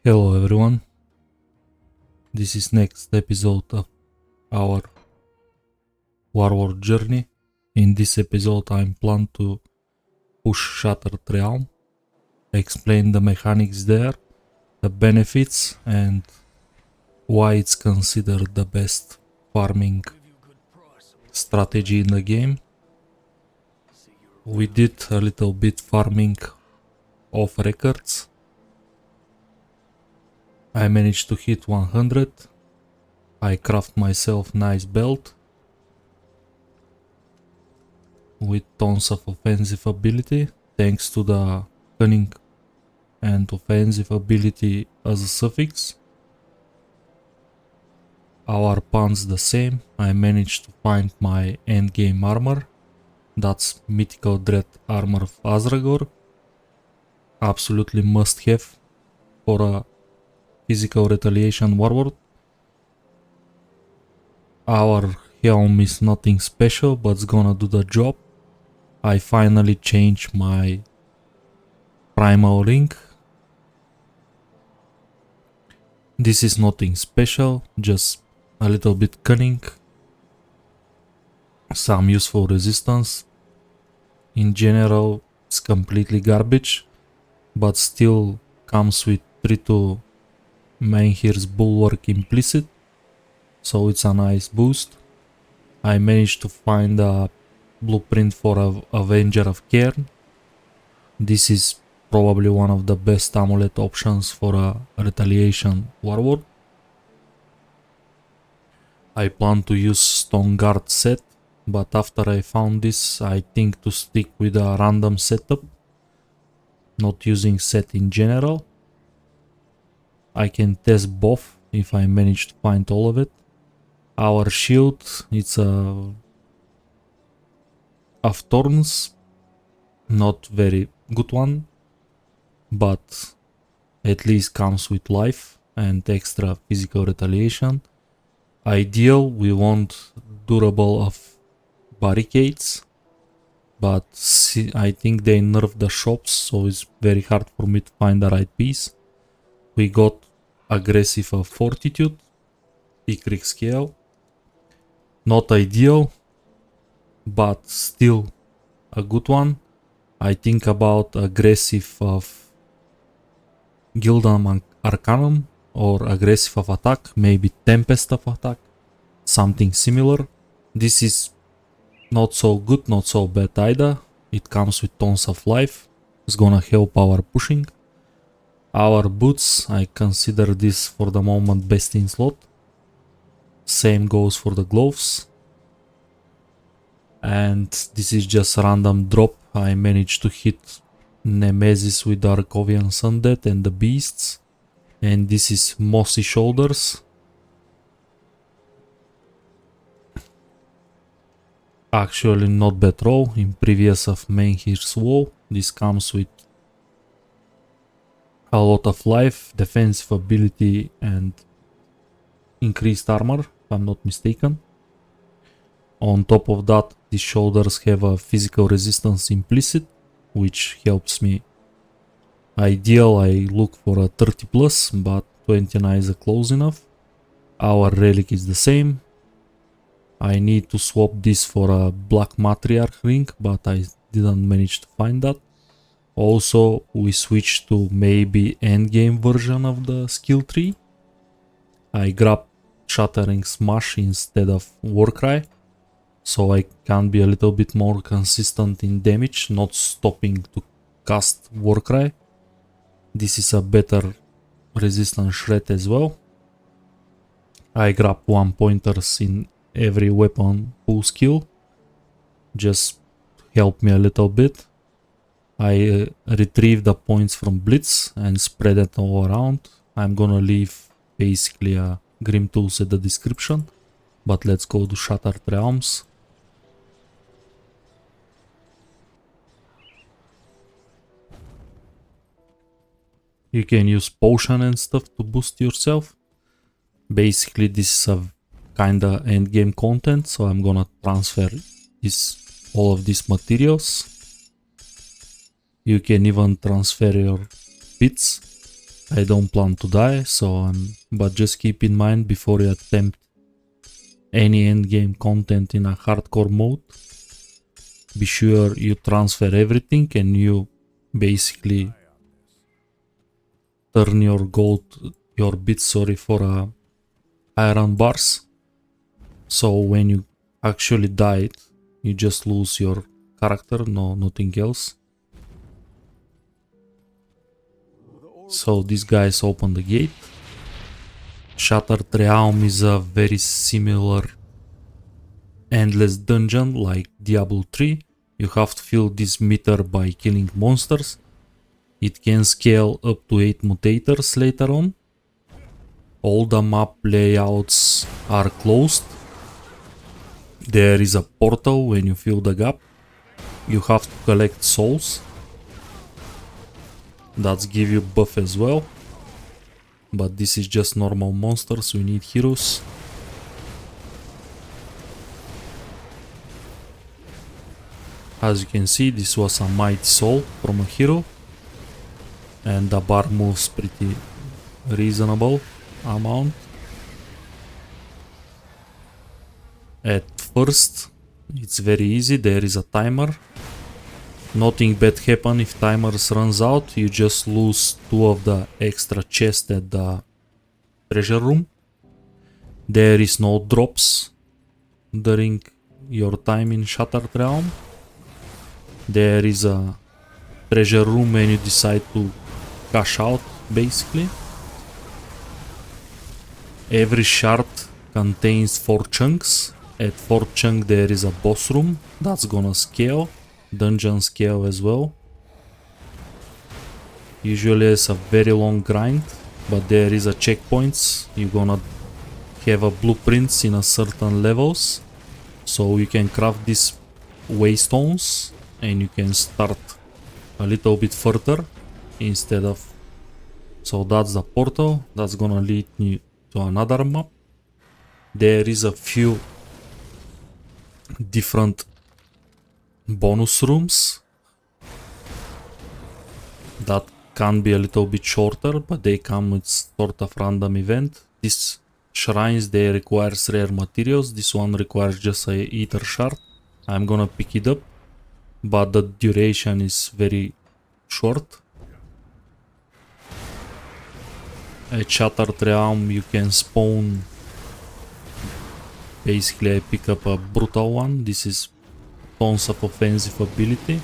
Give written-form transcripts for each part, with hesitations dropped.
Hello everyone, this is next episode of our Warlord journey. In this episode I plan to push Shattered Realm, explain the mechanics there, the benefits and why it's considered the best farming strategy in the game. We did a little bit farming off records. I managed to hit 100. I craft myself nice belt with tons of offensive ability thanks to the cunning and offensive ability as a suffix. Our pants the same. I managed to find my endgame armor. That's Mythical Dread Armor of Azragor. Absolutely must have for a physical retaliation warlord. Our helm is nothing special, but it's gonna do the job. I finally changed my primal ring. This is nothing special, just a little bit cunning, some useful resistance. In general, it's completely garbage, but still comes with 3-2 Menhir's Bulwark implicit, so it's a nice boost. I managed to find a blueprint for a Avenger of Cairn. This is probably one of the best amulet options for a retaliation warlord. I plan to use Stone Guard set, but after I found this I think to stick with a random setup, not using set in general. I can test both if I manage to find all of it. Our shield, it's a of thorns, not very good one, but at least comes with life and extra physical retaliation. Ideal, we want durable of barricades, but I think they nerfed the shops, so it's very hard for me to find the right piece. We got aggressive of fortitude, Picric scale, not ideal, but still a good one. I think about aggressive of Gildam Arcanum or aggressive of attack, maybe Tempest of attack, something similar. This is not so good, not so bad either. It comes with tons of life, it's gonna help our pushing. Our boots, I consider this for the moment best in slot. Same goes for the gloves. And this is just a random drop. I managed to hit Nemesis with the Arkovian Sundead and the Beasts. And this is Mossy Shoulders. Actually not bad roll. In previous of Menhir's Wall, this comes with a lot of life, defensive ability and increased armor, if I'm not mistaken. On top of that, these shoulders have a physical resistance implicit, which helps me. Ideal, I look for a 30 plus, but 29 is close enough. Our relic is the same. I need to swap this for a Black Matriarch ring, but I didn't manage to find that. Also, we switched to maybe endgame version of the skill tree. I grabbed Shattering Smash instead of Warcry, so I can be a little bit more consistent in damage, not stopping to cast Warcry. This is a better resistance shred as well. I grab 1 pointers in every weapon pull skill, just help me a little bit. I retrieve the points from Blitz and spread it all around. I'm gonna leave basically a GRIMTOOLS at the description, but let's go to Shattered Realms. You can use potion and stuff to boost yourself. Basically this is a kinda endgame content, so I'm gonna transfer all of these materials. You can even transfer your bits. I don't plan to die, so but just keep in mind before you attempt any endgame content in a hardcore mode, be sure you transfer everything and you basically turn your gold, your bits, sorry, for iron bars. So when you actually died, you just lose your character, nothing else. So these guys open the gate. Shattered Realm is a very similar endless dungeon like Diablo 3. You have to fill this meter by killing monsters. It can scale up to 8 mutators later on. All the map layouts are closed. There is a portal when you fill the gap. You have to collect souls. That's give you buff as well. But this is just normal monsters, we need heroes. As you can see, this was a mighty soul from a hero. And the bar moves pretty reasonable amount. At first, it's very easy, there is a timer. Nothing bad happen if timers runs out, you just lose 2 of the extra chests at the treasure room. There is no drops during your time in Shattered Realm. There is a treasure room when you decide to cash out, basically. Every shard contains 4 chunks. At 4th chunk there is a boss room that's gonna scale. Dungeon scale as well. Usually it's a very long grind, but there is a checkpoints. You're gonna have a blueprints in a certain levels, so you can craft these waystones and you can start a little bit further instead of. So that's the portal that's gonna lead you to another map. There is a few different bonus rooms that can be a little bit shorter, but they come with sort of random event. These shrines, they requires rare materials. This one requires just a ether shard. I'm gonna pick it up, but the duration is very short. At Shattered Realm you can spawn. Basically I pick up a brutal one. This is tons of offensive ability.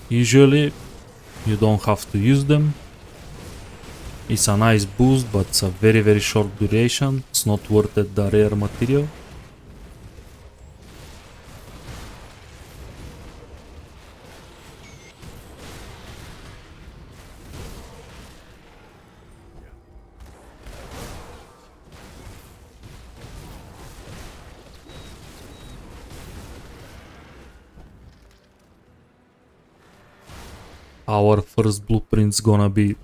Usually you don't have to use them. It's a nice boost, but it's a very short duration. It's not worth it, the rare material. Our first blueprint's gonna be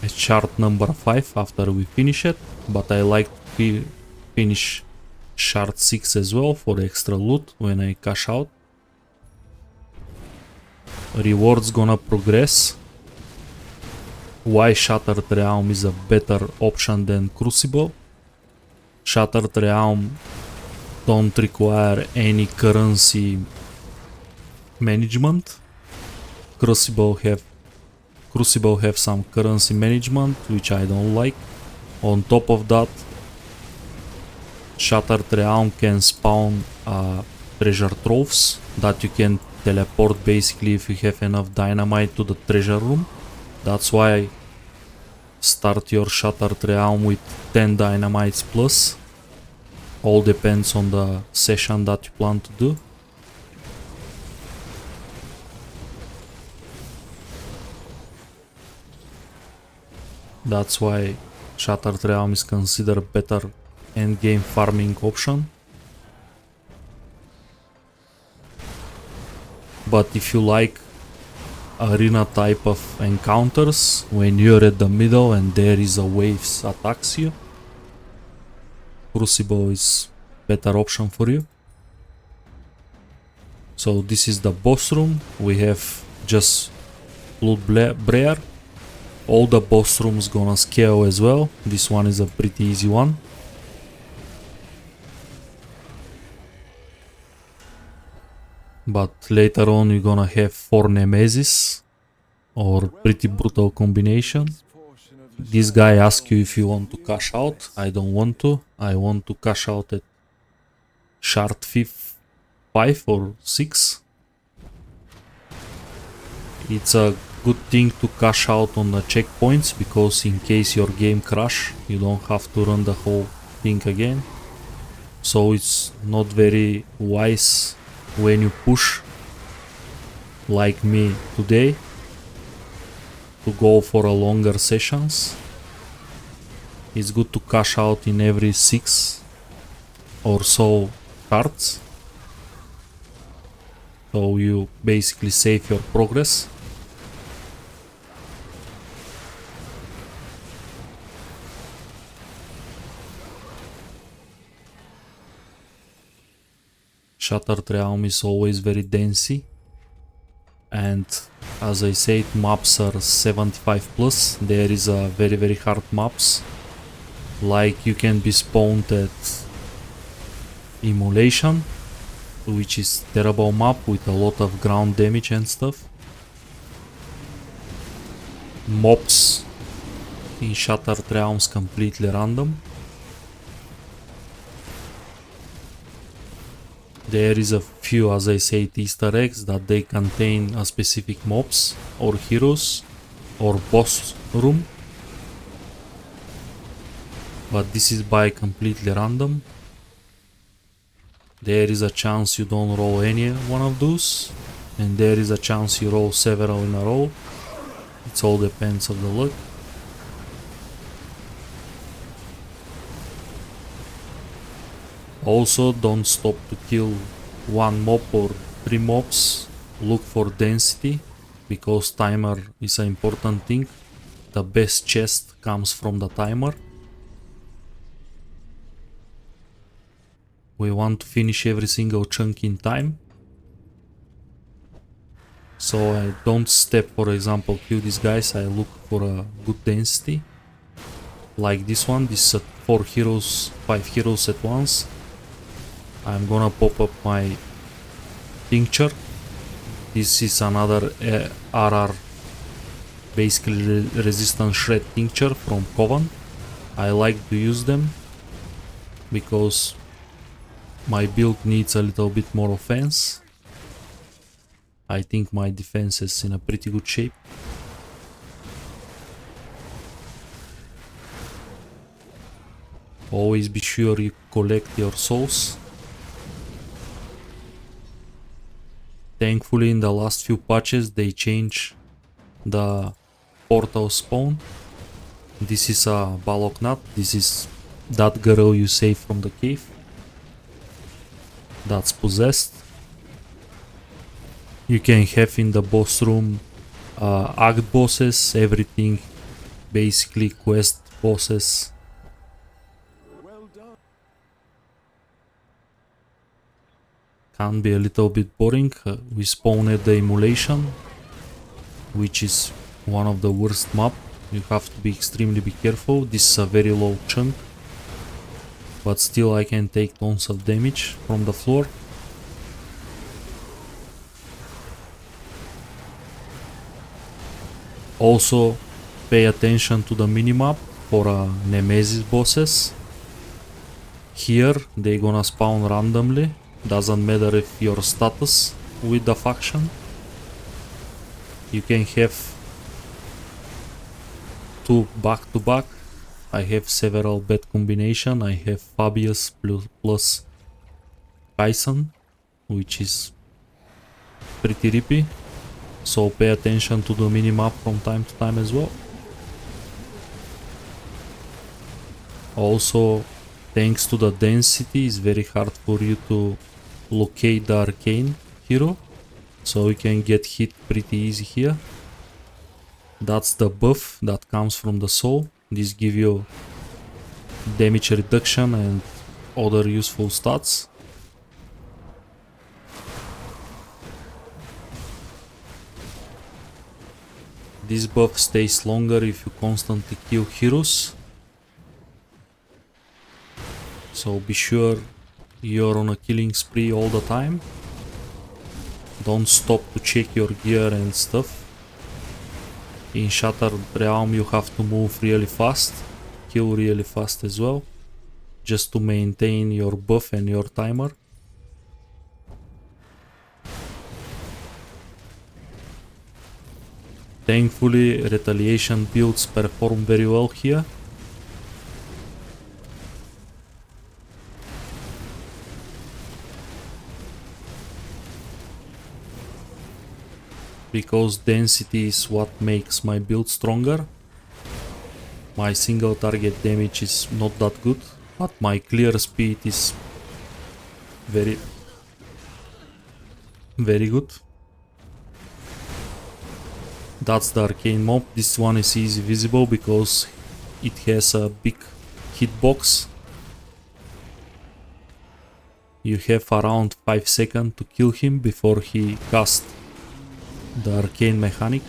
a chart number 5 after we finish it, but I like to finish shard 6 as well for extra loot when I cash out. Rewards gonna progress. Why Shattered Realm is a better option than Crucible? Shattered Realm don't require any currency management. Crucible have some currency management, which I don't like. On top of that, Shattered Realm can spawn treasure troves that you can teleport basically if you have enough dynamite to the treasure room. That's why start your Shattered Realm with 10 dynamites plus. All depends on the session that you plan to do. That's why Shattered Realm is considered better endgame farming option. But if you like arena type of encounters, when you're at the middle and there is a waves attacks you, Crucible is better option for you. So this is the boss room. We have just Blood All the boss rooms gonna scale as well. This one is a pretty easy one. But later on we're gonna have 4 Nemesis, or pretty brutal combination. This guy asks you if you want to cash out. I don't want to. I want to cash out at shard 5 or 6. It's a good thing to cash out on the checkpoints, because in case your game crash, you don't have to run the whole thing again. So it's not very wise when you push, like me today, to go for a longer sessions. It's good to cash out in every 6 or so cards, so you basically save your progress. Shattered Realm is always very densey, and as I said, maps are 75 plus. There is a very hard maps, like you can be spawned at Immolation, which is terrible map with a lot of ground damage and stuff. Mobs in Shattered Realms completely random. There is a few, as I said, Easter eggs that they contain a specific mobs or heroes or boss room, but this is by completely random. There is a chance you don't roll any one of those, and there is a chance you roll several in a row. It all depends on the luck. Also, don't stop to kill one mob or 3 mobs. Look for density, because timer is an important thing. The best chest comes from the timer. We want to finish every single chunk in time. So I don't step, for example, kill these guys. I look for a good density. Like this one, this is 4 heroes, 5 heroes at once. I'm gonna pop up my tincture. This is another RR, basically resistance shred tincture from Coven. I like to use them because my build needs a little bit more offense. I think my defense is in a pretty good shape. Always be sure you collect your souls. Thankfully, in the last few patches they changed the portal spawn. This is a Baloknat. This is that girl you saved from the cave. That's possessed. You can have in the boss room act bosses, everything, basically quest bosses. Can be a little bit boring. We spawn at the Immolation, which is one of the worst map. You have to be extremely careful. This is a very low chunk, but still I can take tons of damage from the floor. Also pay attention to the minimap for Nemesis bosses. Here they gonna spawn randomly. Doesn't matter if your status with the faction. You can have 2 back to back. I have several bad combination. I have Fabius plus Kaisen, which is pretty rippy. So pay attention to the minimap from time to time as well. Also, thanks to the density, it's very hard for you to locate the arcane hero, so you can get hit pretty easy here. That's the buff that comes from the soul. This gives you damage reduction and other useful stats. This buff stays longer if you constantly kill heroes. So be sure you're on a killing spree all the time. Don't stop to check your gear and stuff. In Shattered Realm you have to move really fast, kill really fast as well, just to maintain your buff and your timer. Thankfully, retaliation builds perform very well here. Because density is what makes my build stronger. My single target damage is not that good, but my clear speed is very good. That's the arcane mob. This one is easy visible because it has a big hitbox. You have around 5 seconds to kill him before he casts the arcane mechanic.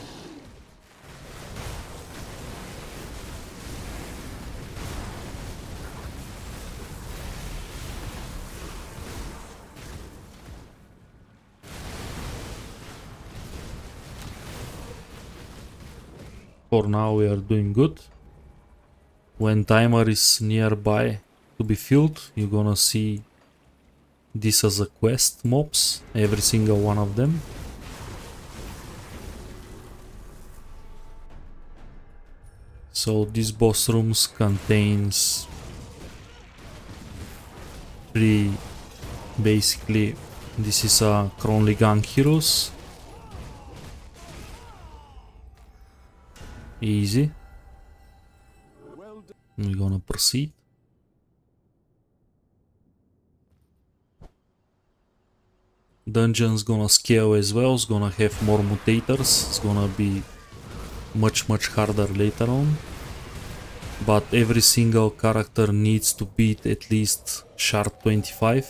For now we are doing good. When timer is nearby to be filled, you're gonna see this as a quest mobs, every single one of them. So this boss rooms contains three, basically this is a Kronli Gang heroes. Easy. We're gonna proceed. Dungeon's gonna scale as well, it's gonna have more mutators, it's gonna be much harder later on. But every single character needs to beat at least Shard 25,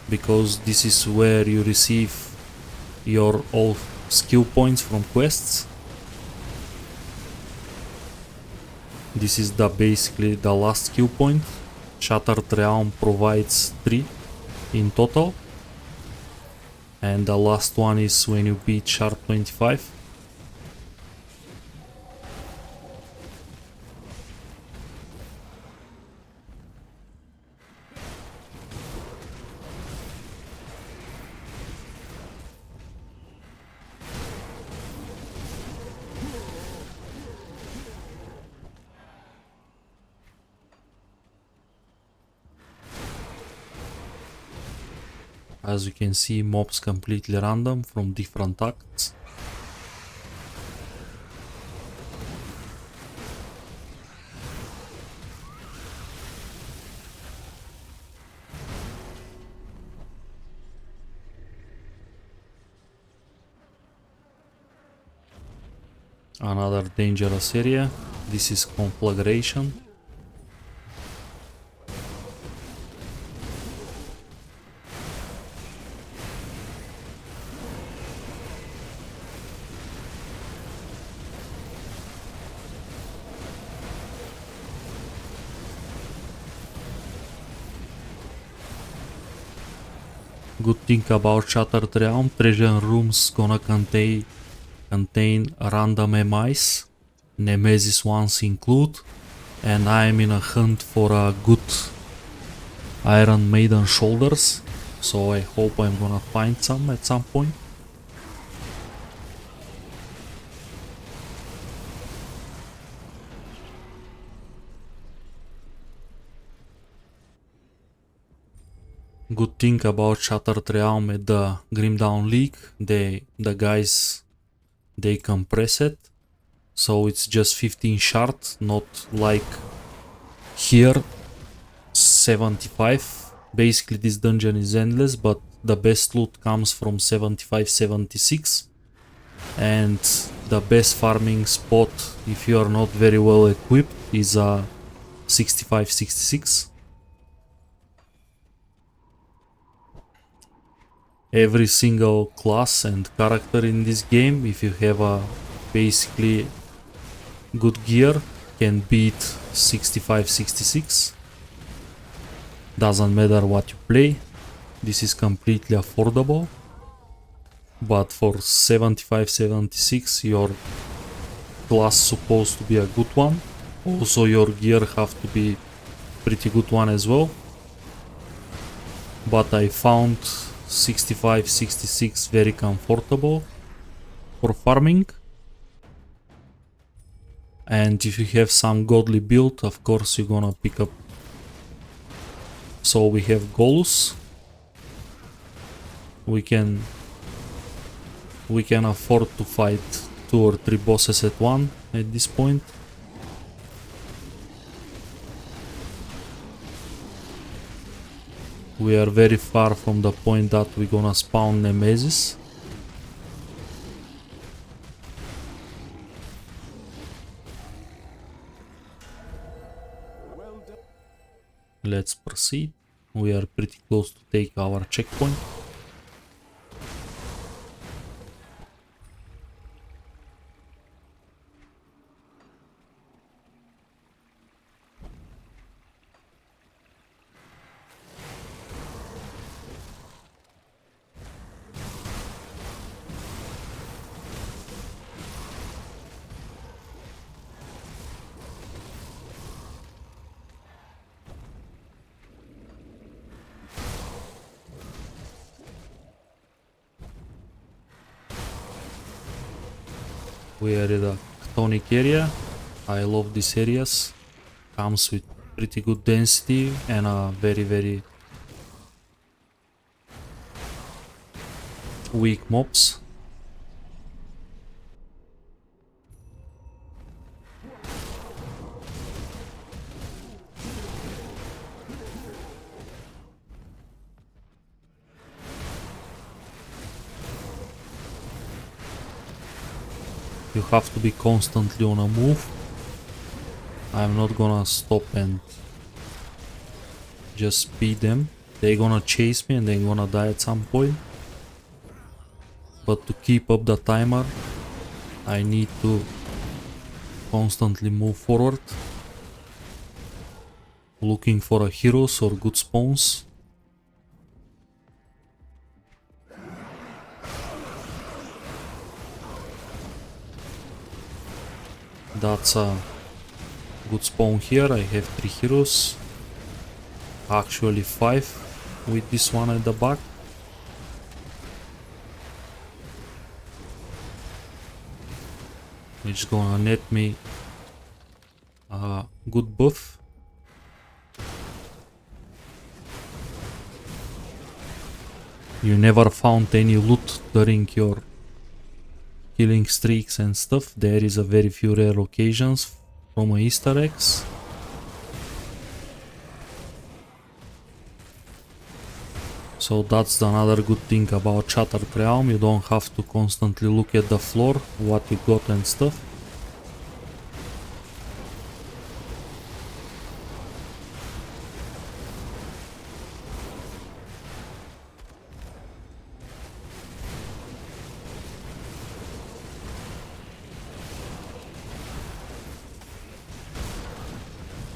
because this is where you receive your all skill points from quests. This is basically the last skill point. Shattered Realm provides 3 in total. And the last one is when you beat Shard 25. As you can see, mobs completely random from different acts. Another dangerous area. This is conflagration. Good thing about Shattered Realm, treasure rooms gonna contain random MIs, Nemesis ones include, and I am in a hunt for a good Iron Maiden shoulders, so I hope I'm gonna find some at some point. Good thing about Shattered Realm at the Grimdown League, the guys, they compress it, so it's just 15 shards, not like here 75. Basically this dungeon is endless, but the best loot comes from 75-76, and the best farming spot if you are not very well equipped is 65-66. Every single class and character in this game, if you have a Basically, good gear can beat 65-66. Doesn't matter what you play. This is completely affordable. But for 75-76 your class supposed to be a good one. Also your gear have to be pretty good one as well. But I found 65-66 very comfortable for farming. And if you have some godly build, of course you're gonna pick up. So we have Golus. We can afford to fight 2 or 3 bosses at one at this point. We are very far from the point that we're gonna spawn Nemesis. Let's proceed. We are pretty close to take our checkpoint. We are in a tonic area. I love these areas. Comes with pretty good density and a very weak mobs. You have to be constantly on a move. I'm not gonna stop and just speed them. They're gonna chase me and they're gonna die at some point. But to keep up the timer, I need to constantly move forward. Looking for a heroes or good spawns. That's a good spawn here. I have 3 heroes. Actually 5 with this one at the back. Which is gonna net me a good buff. You never found any loot during your killing streaks and stuff. There is a very few rare occasions from a Easter eggs. So that's another good thing about Shattered Realm. You don't have to constantly look at the floor, what you got and stuff.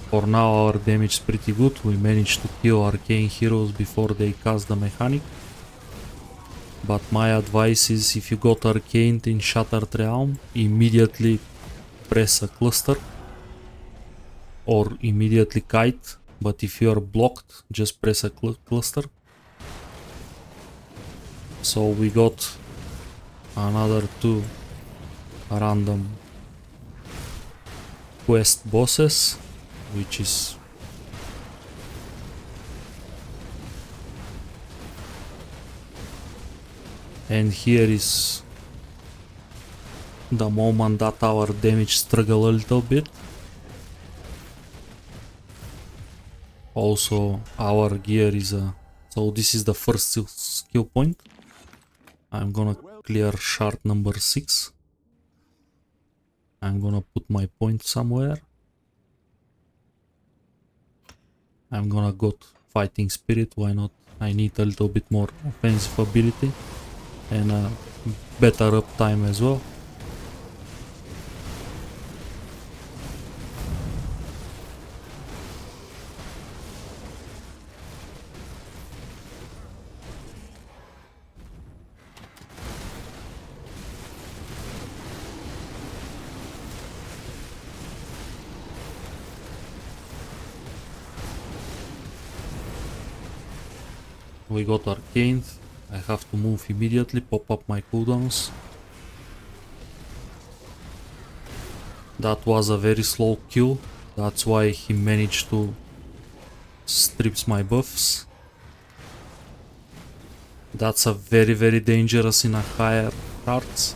For now our damage is pretty good. We managed to kill arcane heroes before they cast the mechanic. But my advice is, if you got arcaned in Shattered Realm, immediately press a cluster or immediately kite. But if you are blocked, just press a cluster. So we got another 2 random quest bosses, which is and here is the moment that our damage struggle a little bit. Also our gear is so this is the first skill point. I'm gonna clear shard number 6. I'm gonna put my point somewhere. I'm gonna go fighting spirit, why not? I need a little bit more offensive ability and better uptime as well. We got arcaned. I have to move immediately, pop up my cooldowns. That was a very slow kill. That's why he managed to strip my buffs. That's a very dangerous in a higher cards.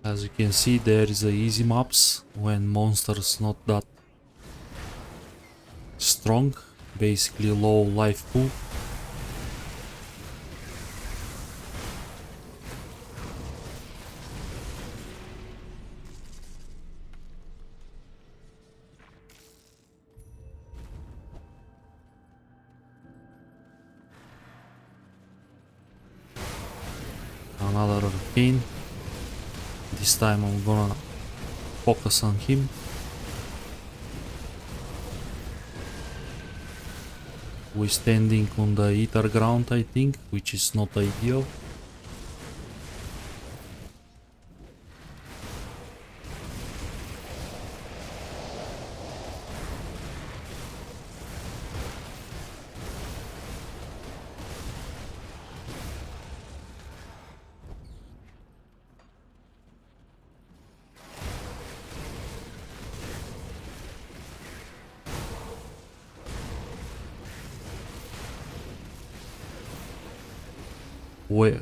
As you can see, there is a easy maps when monsters not that strong, basically low life pool. Another arcane. This time I'm gonna focus on him. We're standing on the ether ground, I think, which is not ideal.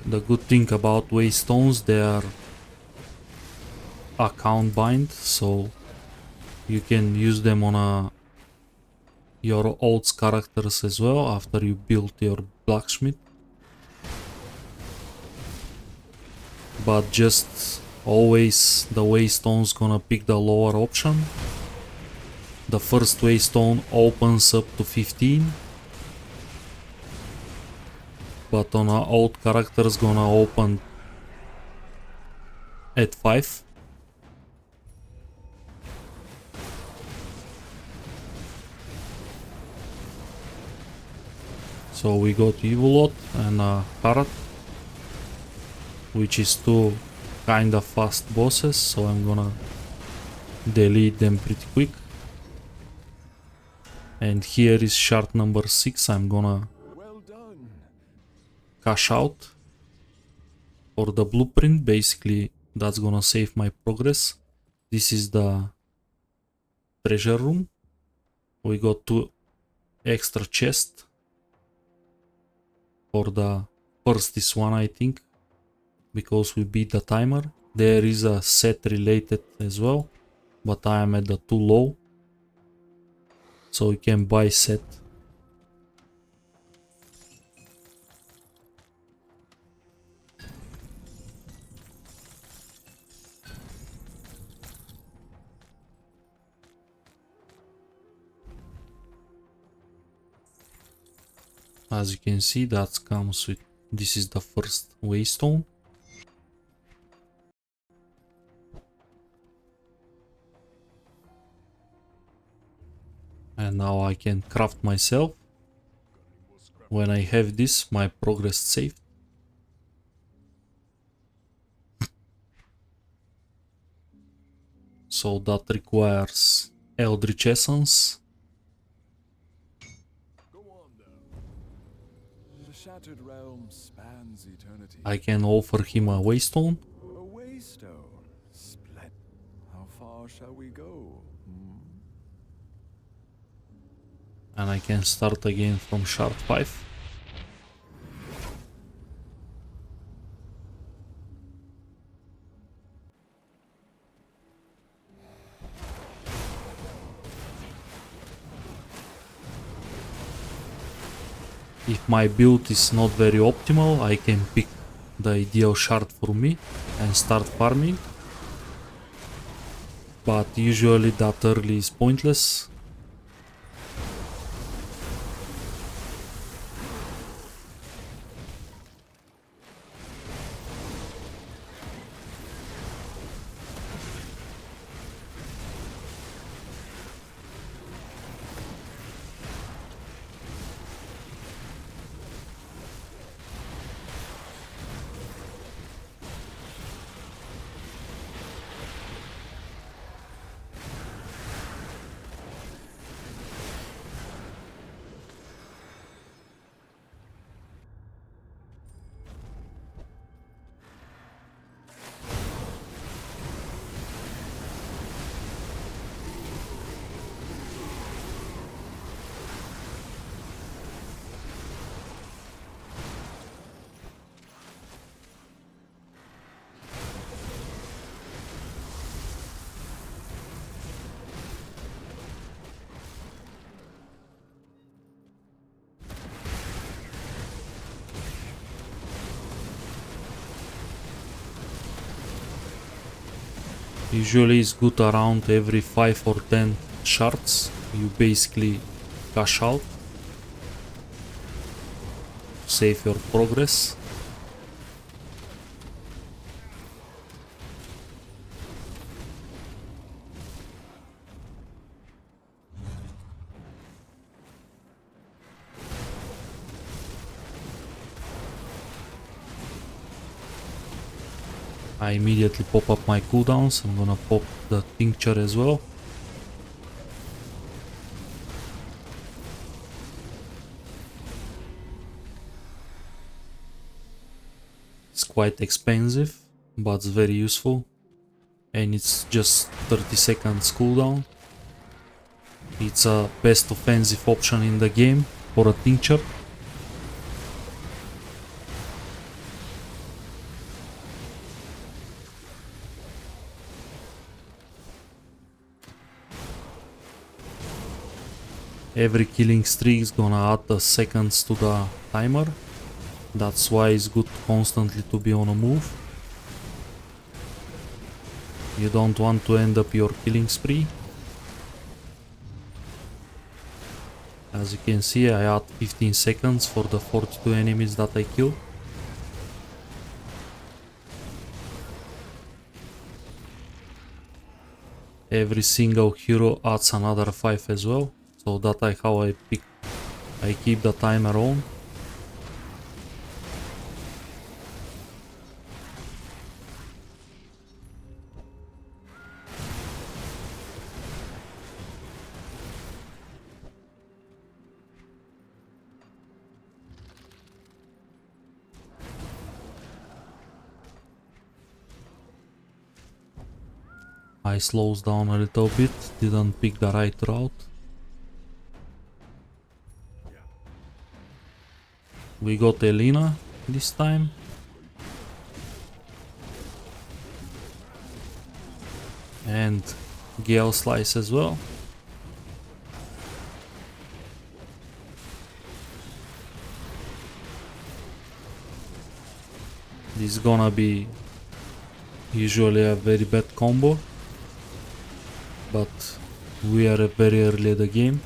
The good thing about waystones, they are account bind, so you can use them on your old characters as well after you build your blacksmith. But just always the waystone's gonna pick the lower option. The first waystone opens up to 15. But on our old characters gonna open at 5. So we got Warlord and Rata, which is two kinda fast bosses, so I'm gonna delete them pretty quick. And here is shard number 6, I'm gonna cash out for the blueprint. Basically that's gonna save my progress. This is the treasure room. We got 2 extra chests. For the first is one, I think, because we beat the timer. There is a set related as well, but I am at the too low, so you can buy set. As you can see, that comes with, this is the first waystone. And now I can craft myself. When I have this, my progress saved. So that requires Eldritch Essence. The shattered realm spans eternity. I can offer him a Waystone. A waystone. Split. How far shall we go? And I can start again from shard 5. If my build is not very optimal, I can pick the ideal shard for me and start farming. But usually that early is pointless. Usually it's good around every 5 or 10 shards. You basically cash out. Save your progress. I immediately pop up my cooldowns. I'm gonna pop the tincture as well. It's quite expensive, but it's very useful. And it's just 30 seconds cooldown. It's a best offensive option in the game for a tincture. Every killing streak is gonna add the seconds to the timer. That's why it's good constantly to be on a move. You don't want to end up your killing spree. As you can see, I add 15 seconds for the 42 enemies that I kill. Every single hero adds another 5 as well. So that how I keep the timer on. I slows down a little bit, didn't pick the right route. We got Elena this time. And Gale Slice as well. This is gonna be usually a very bad combo, but we are very early in the game.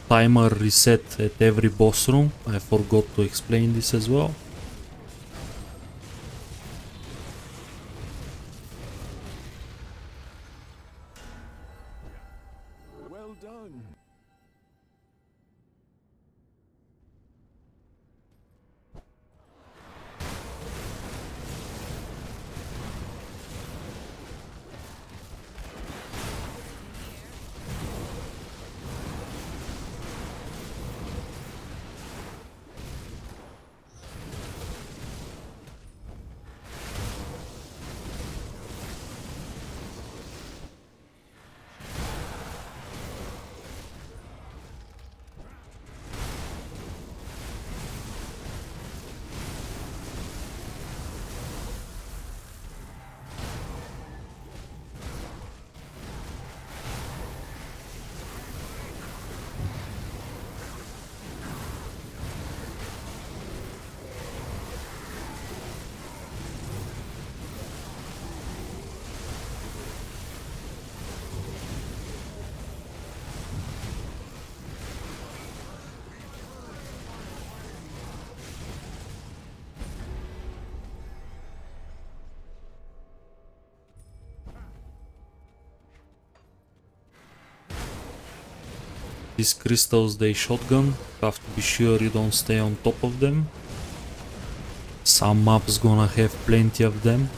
Timer reset at every boss room. I forgot to explain this as well. Well done. These crystals they shotgun, have to be sure you don't stay on top of them. Some maps gonna have plenty of them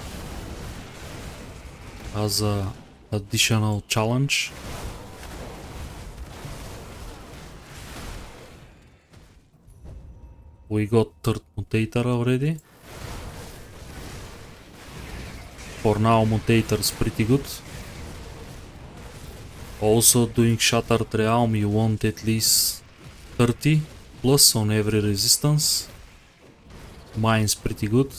as a additional challenge. We got third mutator already. For now mutator's pretty good. Also doing Shattered Realm you want at least 30 plus on every resistance. Mine's pretty good.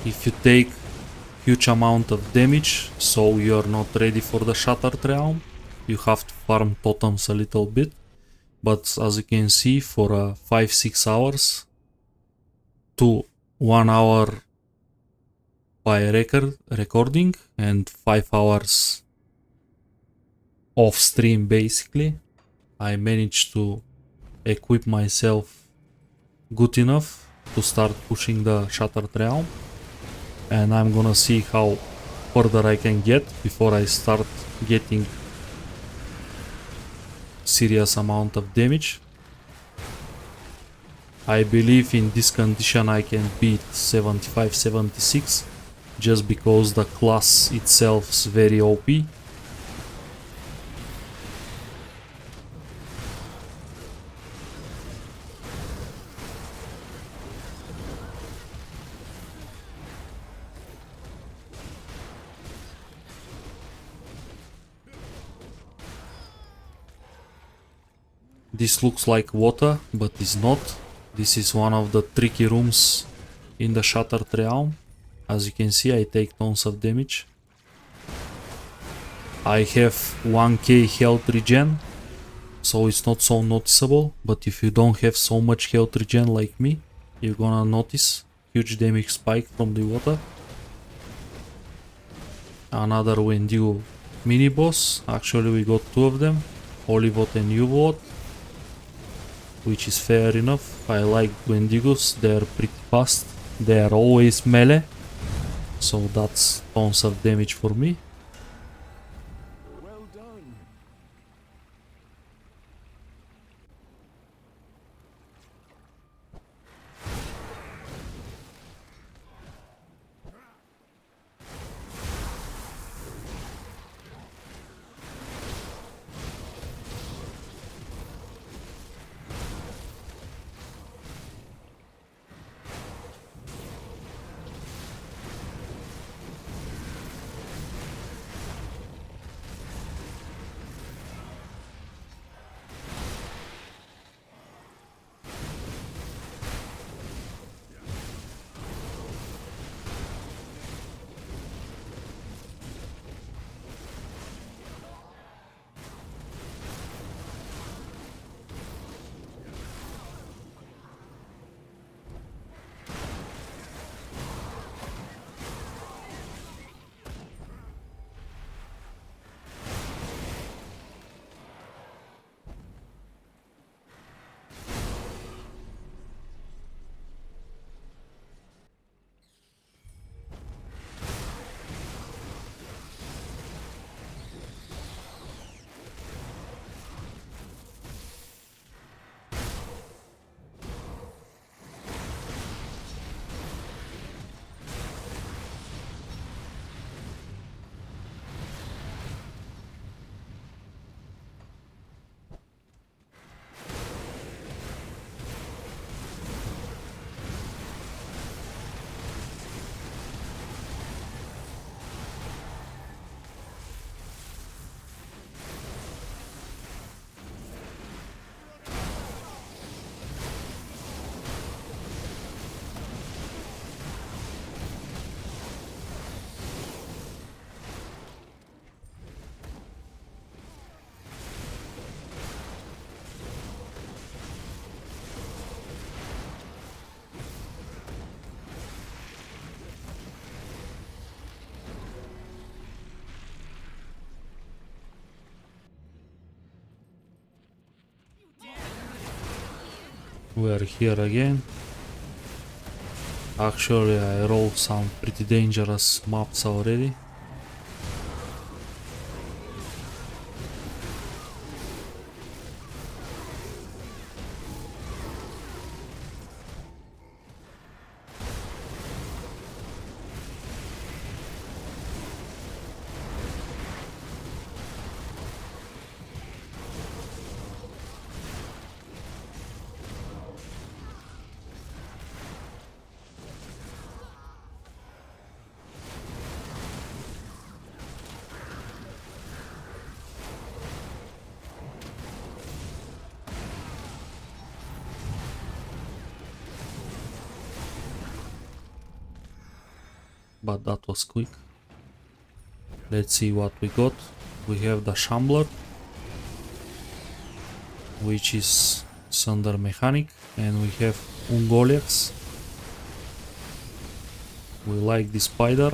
If you take huge amount of damage, so you're not ready for the Shattered Realm, you have to farm totems a little bit. But as you can see, for 5-6 hours to 1 hour by recording and 5 hours off stream basically, I managed to equip myself good enough to start pushing the Shattered Realm. And I'm gonna see how further I can get before I start getting serious amount of damage. I believe in this condition I can beat 75-76 just because the class itself is very OP. This looks like water, but is not. This is one of the tricky rooms in the Shattered Realm. As you can see, I take tons of damage. I have 1k health regen, so it's not so noticeable, but if you don't have so much health regen like me, you're gonna notice huge damage spike from the water. Another Wendigo mini boss. Actually we got two of them, Olivot and Uvot, which is fair enough. I like Wendigos, they're pretty fast, they are always melee, so that's tons of damage for me. Well done. We are here again. Actually, I rolled some pretty dangerous maps already. But that was quick. Let's see what we got. We have the Shambler, which is Thunder Mechanic, and we have Ungoliax. We like the spider.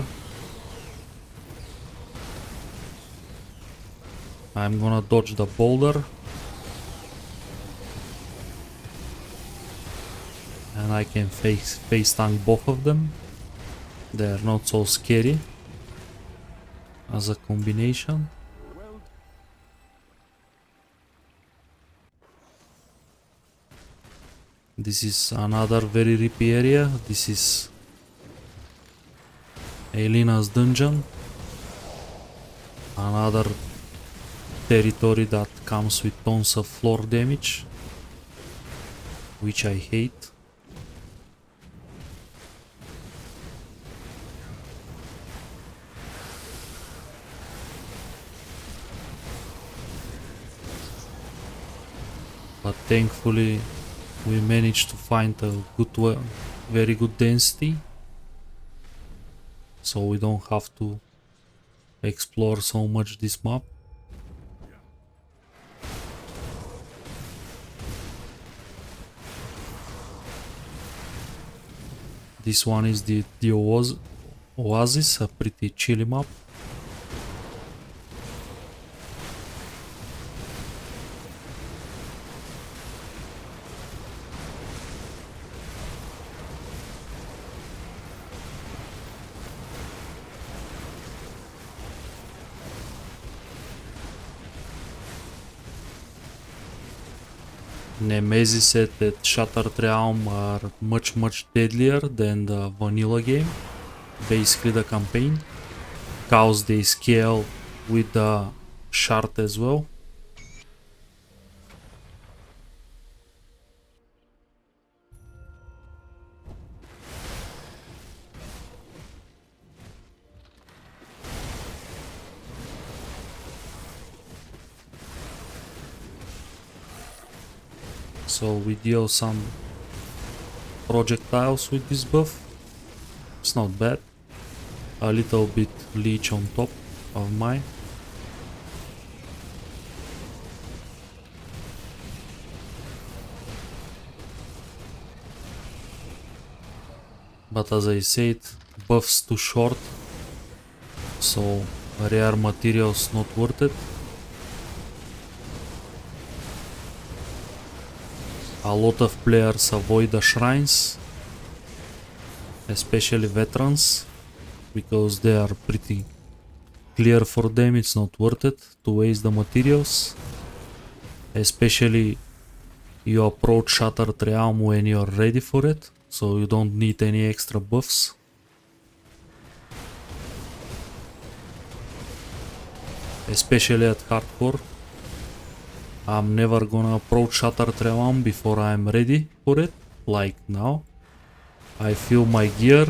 I'm gonna dodge the boulder. And I can face tank both of them. They're not so scary as a combination. This is another very rippy area. This is Elena's dungeon. Another territory that comes with tons of floor damage, which I hate. But thankfully we managed to find a very good density, so we don't have to explore so much this map. This one is the Oasis, a pretty chilly map. Nemesis at Shattered Realm are much deadlier than the vanilla game, basically the campaign. Cows they scale with the shard as well. So we deal some projectiles with this buff. It's not bad. A little bit leech on top of mine. But as I said, buff's too short, so rare materials not worth it. A lot of players avoid the shrines, especially veterans, because they are pretty clear for them. It's not worth it to waste the materials, especially you approach Shattered Realm when you're ready for it, so you don't need any extra buffs. Especially at hardcore. I'm never gonna approach Shattered Realm before I'm ready for it, like now. I feel my gear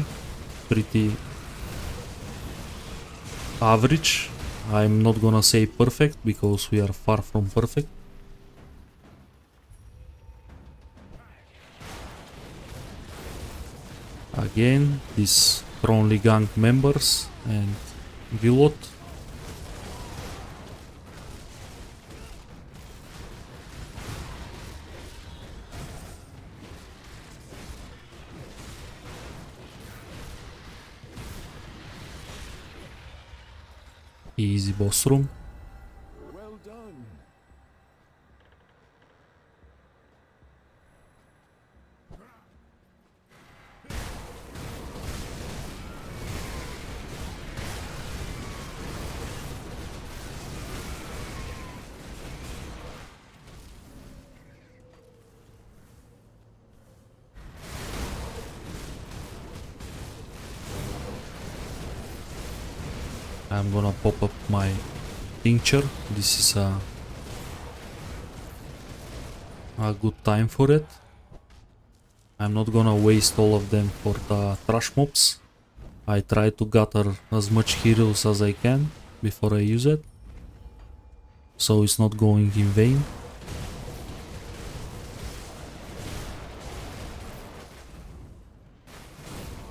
pretty average. I'm not gonna say perfect because we are far from perfect. Again, these Thronely Gang members and Vilot. Easy boss room. Well done. I'm gonna pop up my tincture. This is a good time for it. I'm not gonna waste all of them for the trash mobs. I try to gather as much heroes as I can before I use it, so it's not going in vain.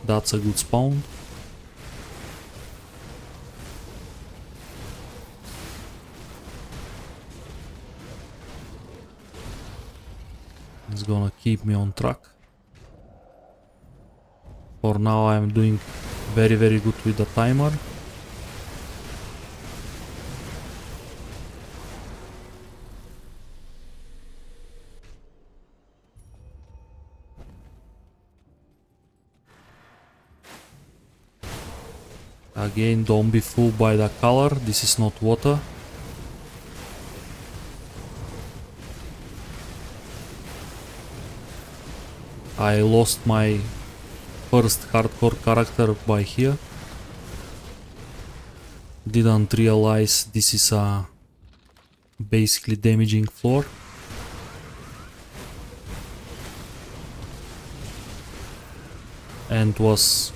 That's a good spawn. It's gonna keep me on track. For now I'm doing very good with the timer. Again, don't be fooled by the color, this is not water. I lost my first hardcore character by here. Didn't realize this is a basically damaging floor. And was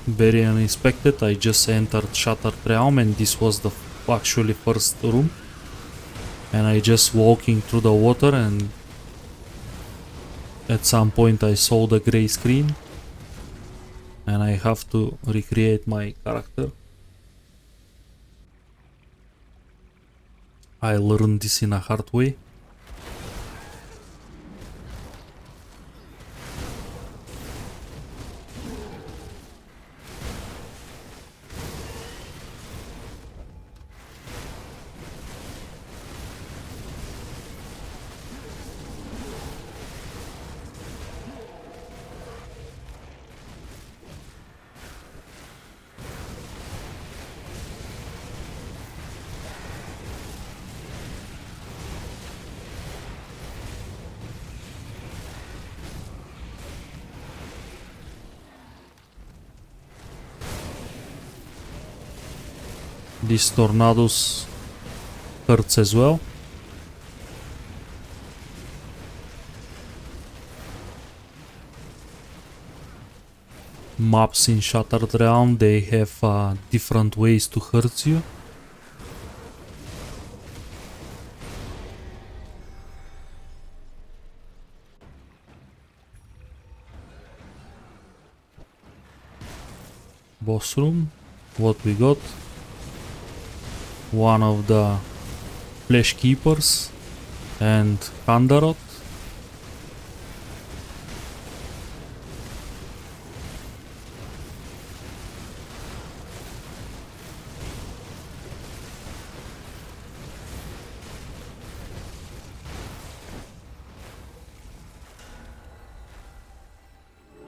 very unexpected. I just entered Shattered Realm and this was the actually first room. And I just walking through the water and at some point I saw the grey screen. And I have to recreate my character. I learned this in a hard way. These tornadoes hurts as well. Maps in Shattered Realm, they have different ways to hurt you. Boss room, what we got? One of the Flesh Keepers and Kandarot.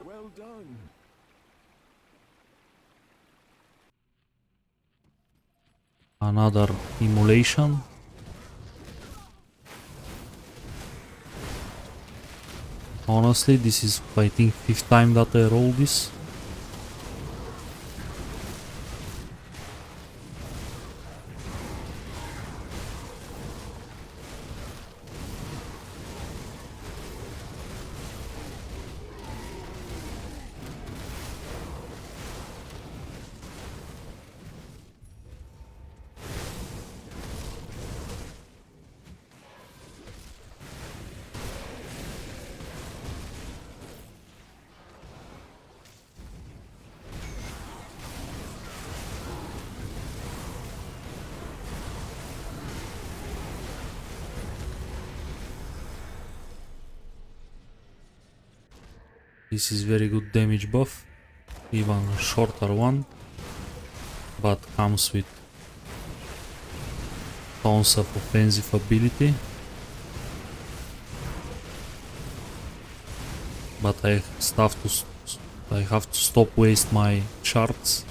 Well done. Another emulation. Honestly, this is I think 5th time that I roll this. This is very good damage buff, even shorter one, but comes with tons of offensive ability. But I have to stop waste my shards.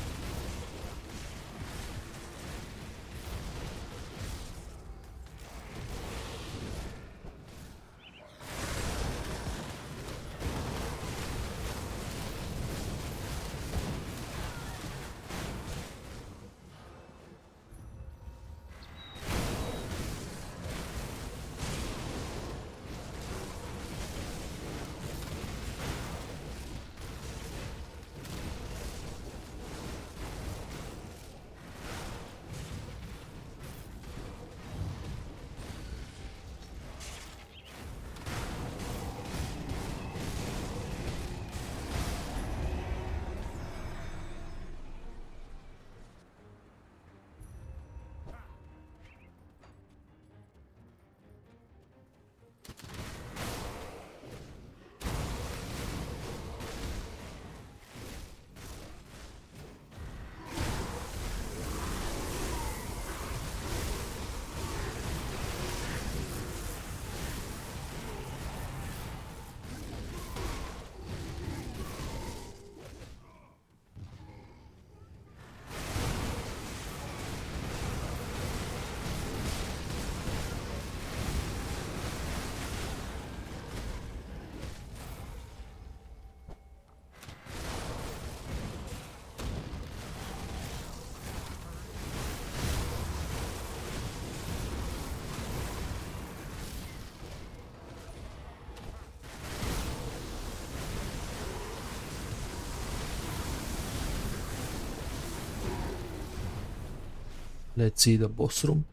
Let's see the boss room.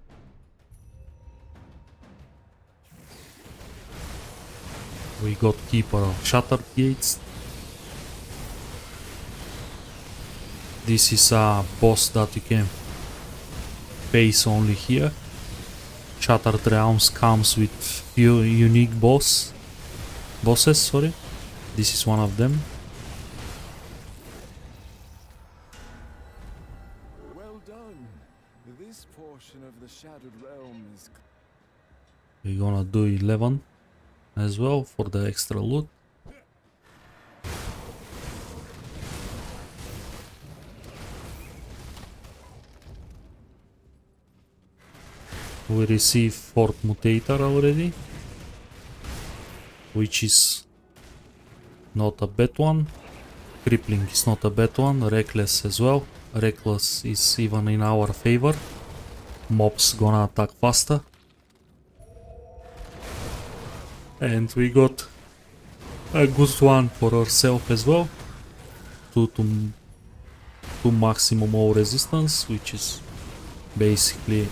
We got Keeper of Shattered Gates. This is a boss that you can face only here. Shattered Realms comes with few unique bosses. Sorry. This is one of them. Well done. This portion of the Shattered Realm is We're gonna do 11 as well for the extra loot. We received 4th Mutator already, which is not a bad one. Crippling is not a bad one. Reckless as well. Reckless is even in our favor. Mobs gonna attack faster. And we got a good one for ourselves as well. 2 maximum all resistance, which is basically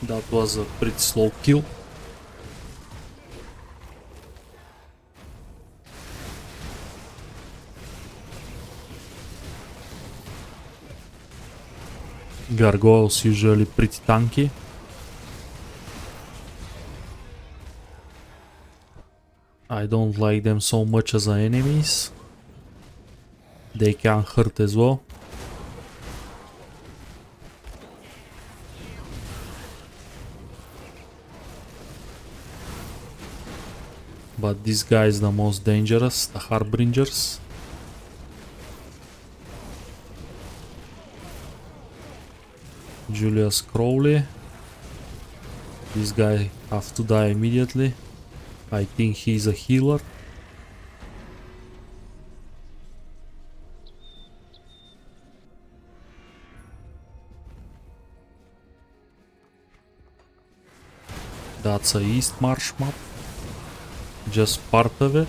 that was a pretty slow kill. Gargoyles usually pretty tanky. I don't like them so much as enemies. They can hurt as well. But this guy is the most dangerous, the Harbingers. Julius Crowley. This guy have to die immediately. I think he's a healer. That's a East Marsh map. Just part of it.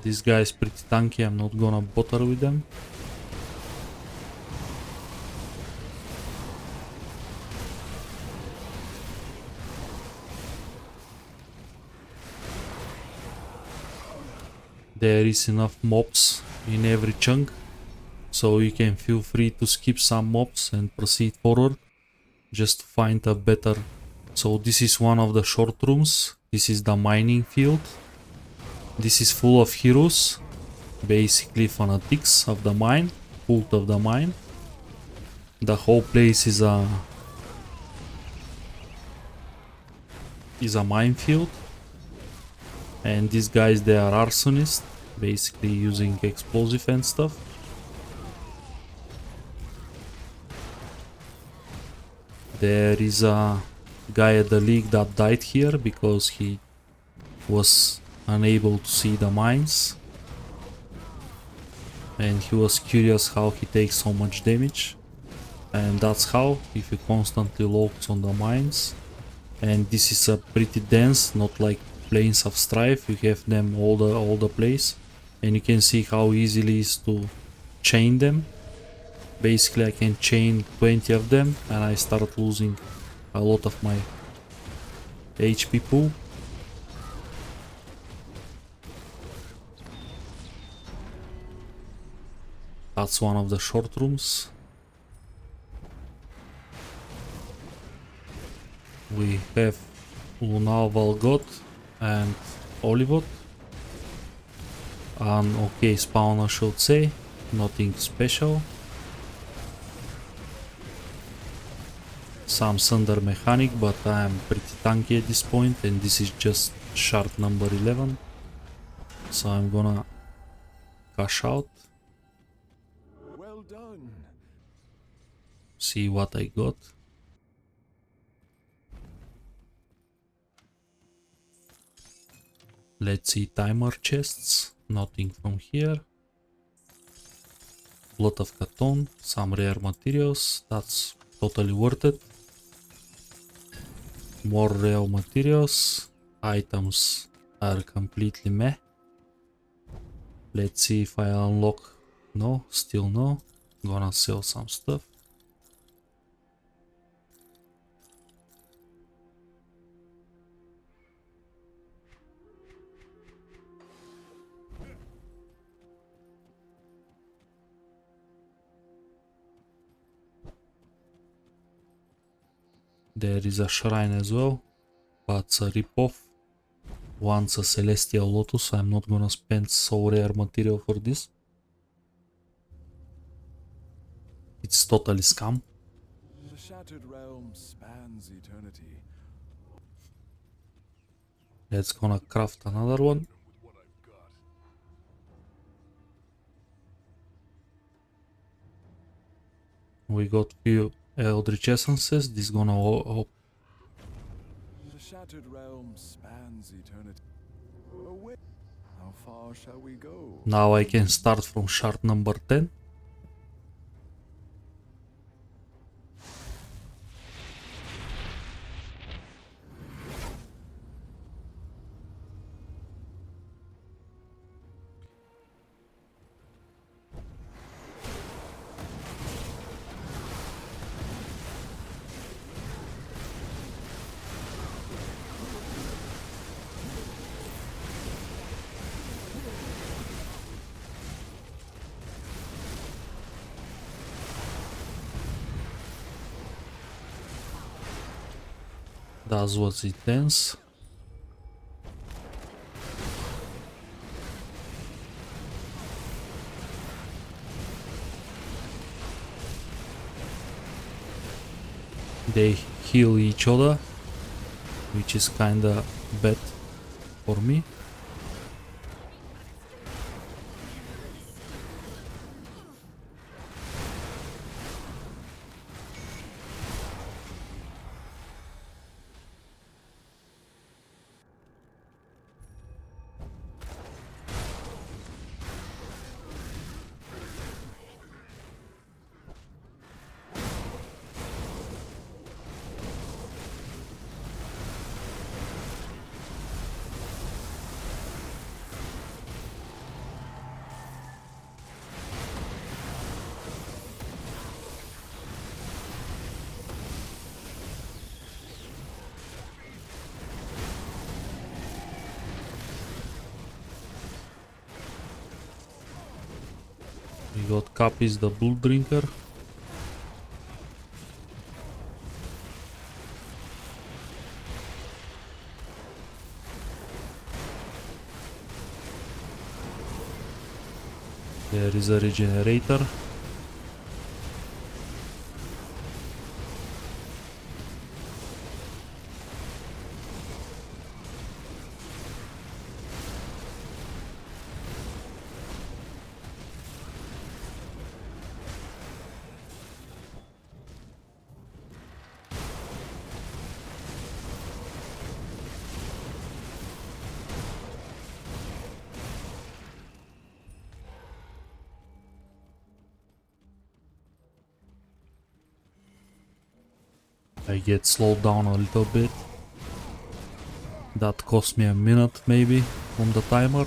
This guy is pretty tanky, I'm not gonna bother with them. There is enough mobs in every chunk, so you can feel free to skip some mobs and proceed forward just to find a better. So this is one of the short rooms. This is the mining field. This is full of heroes, basically fanatics of the mine, cult of the mine. The whole place is a minefield. And these guys, they are arsonists, basically using explosive and stuff. There is a guy at the league that died here because he was unable to see the mines. And he was curious how he takes so much damage. And that's how, if he constantly looks on the mines. And this is a pretty dense, not like Plains of Strife, you have them all the place. And you can see how easily it is to chain them. Basically I can chain 20 of them and I start losing a lot of my HP pool. That's one of the short rooms. We have Lunal Valgot and Olivot. An okay spawn, I should say, nothing special. some Thunder mechanic, but I am pretty tanky at this point, and this is just shard number 11. So I'm gonna cash out, Well done. see what I got. Let's see timer chests, nothing from here. Lot of Katon, some rare materials, that's totally worth it. More rare materials, items are completely meh. Let's see if I unlock. No, still no. Gonna sell some stuff. There is a shrine as well, but it's a ripoff. Wants a celestial lotus, so I'm not gonna spend so rare material for this. It's totally scam. The shattered realm spans eternity. Let's gonna craft another one. We got few Eldritch essences. This gonna The shattered realm spans eternity. Away. How far shall we go? now I can start from shard number 10. That was intense. They heal each other, which is kinda bad for me. We got Capis the Bull Drinker. There is a regenerator. I get slowed down a little bit. That cost me a minute maybe on the timer.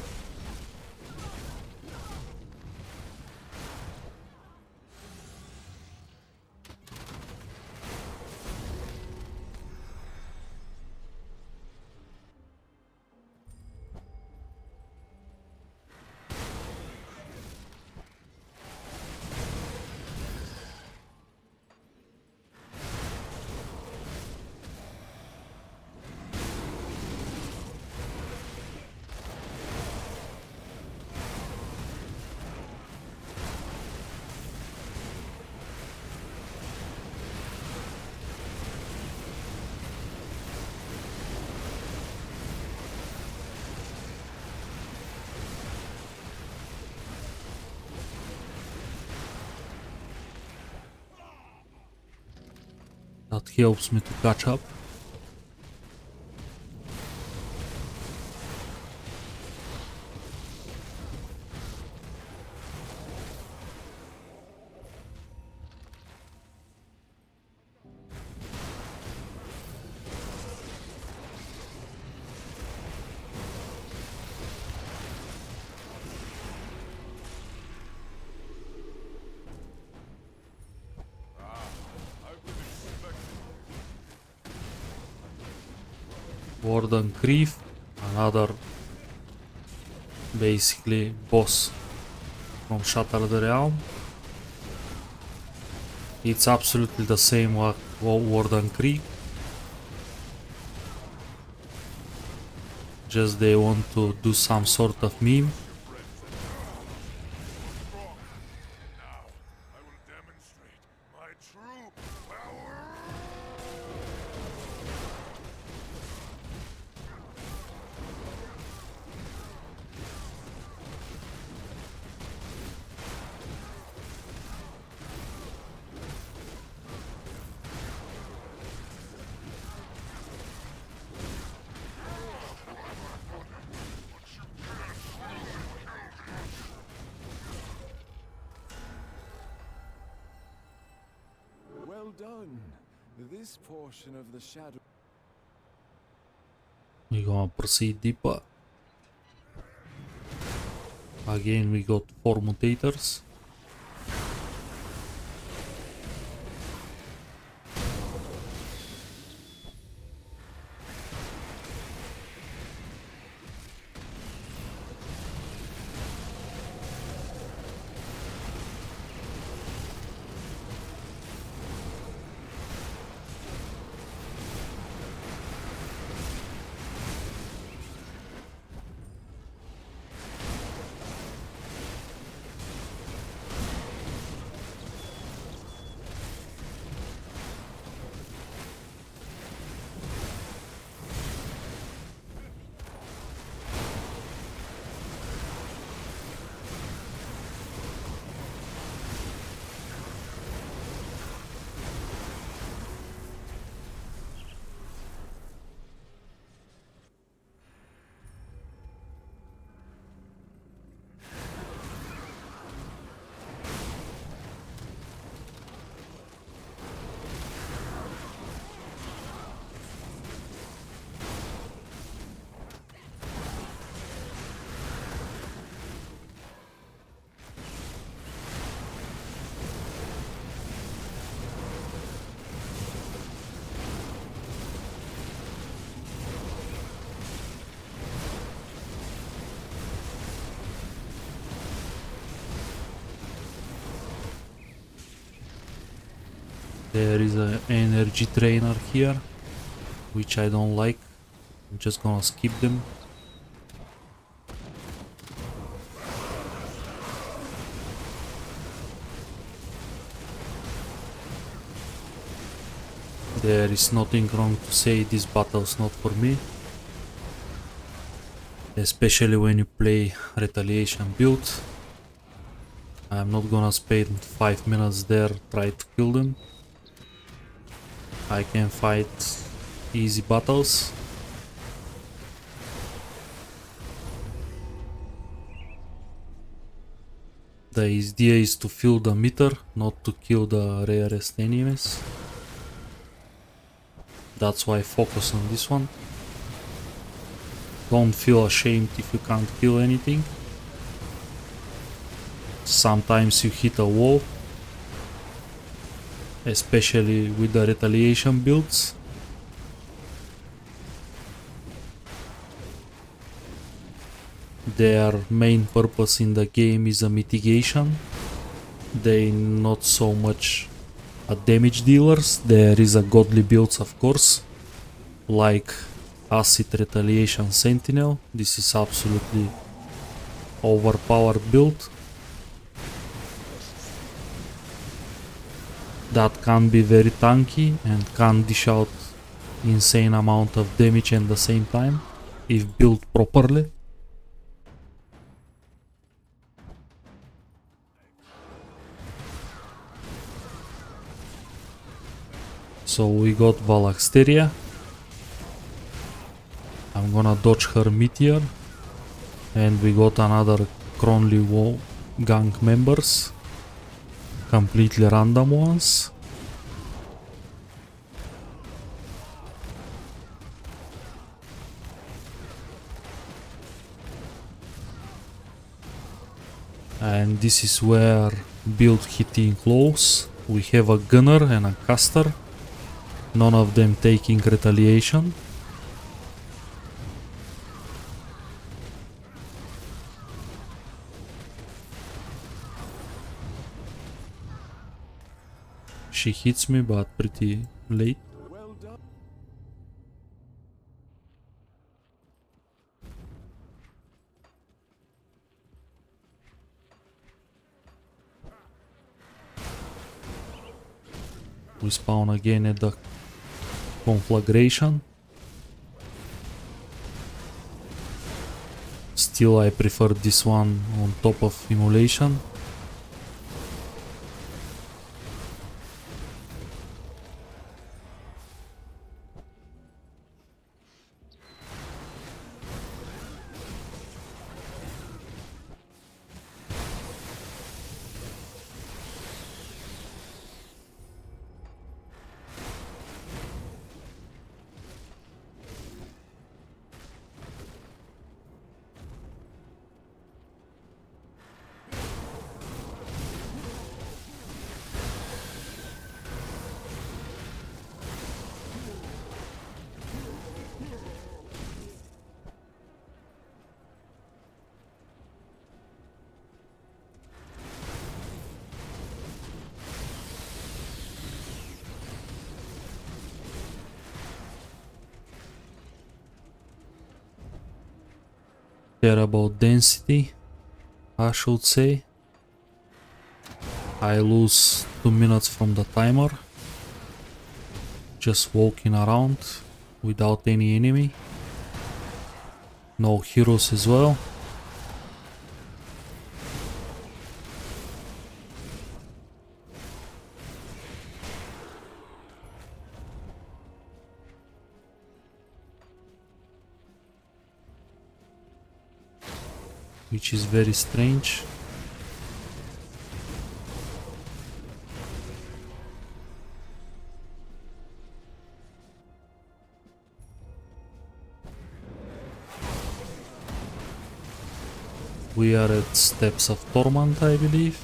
That helps me to catch up. Warden Grief, another basically boss from Shatter the Realm. It's absolutely the same like Warden Grief. Just they want to do some sort of meme. Well done. This portion of the shadow. We're gonna proceed deeper. Again, we got 4 mutators. There is an energy trainer here, which I don't like. I'm just gonna skip them. There is nothing wrong to say this battle's not for me. Especially when you play retaliation build. I'm not gonna spend 5 minutes there try to kill them. I can fight easy battles. The idea is to fill the meter, not to kill the rarest enemies. That's why I focus on this one. Don't feel ashamed if you can't kill anything. Sometimes you hit a wall, especially with the retaliation builds. Their main purpose in the game is a mitigation. They not so much a damage dealers. There is a godly builds, of course, like Acid Retaliation Sentinel. This is absolutely overpowered build that can be very tanky and can dish out insane amount of damage at the same time if built properly. So we got Valaxteria. I'm gonna dodge her meteor. And we got another Cronley gang members. Completely random ones. And this is where build hitting close. We have a gunner and a caster. None of them taking retaliation. She hits me, but pretty late. Well done. We spawn again at the conflagration. Still I prefer this one on top of immolation. Care about density, I should say. I lose 2 minutes from the timer. Just walking around without any enemy. No heroes as well. Which is very strange. We are at Steps of Torment, I believe.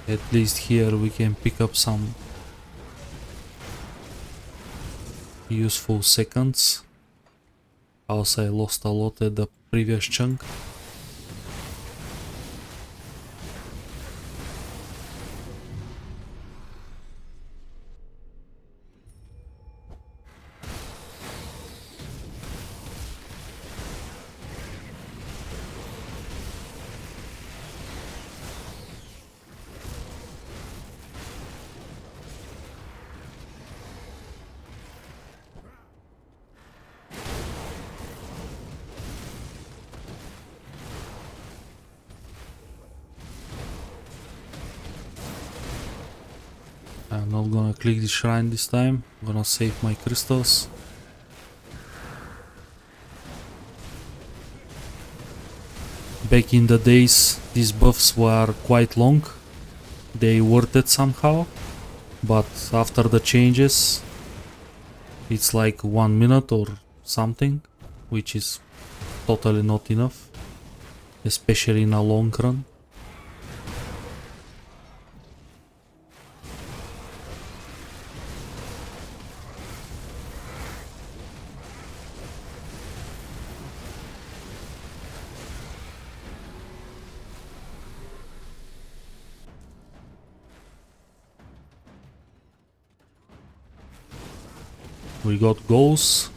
At least here we can pick up some useful seconds. Also I lost a lot at the previous chunk. I'm not gonna click the shrine this time. I'm gonna save my crystals. Back in the days, these buffs were quite long. They worth it somehow. But after the changes, it's like 1 minute or something, which is totally not enough, especially in a long run. We got goals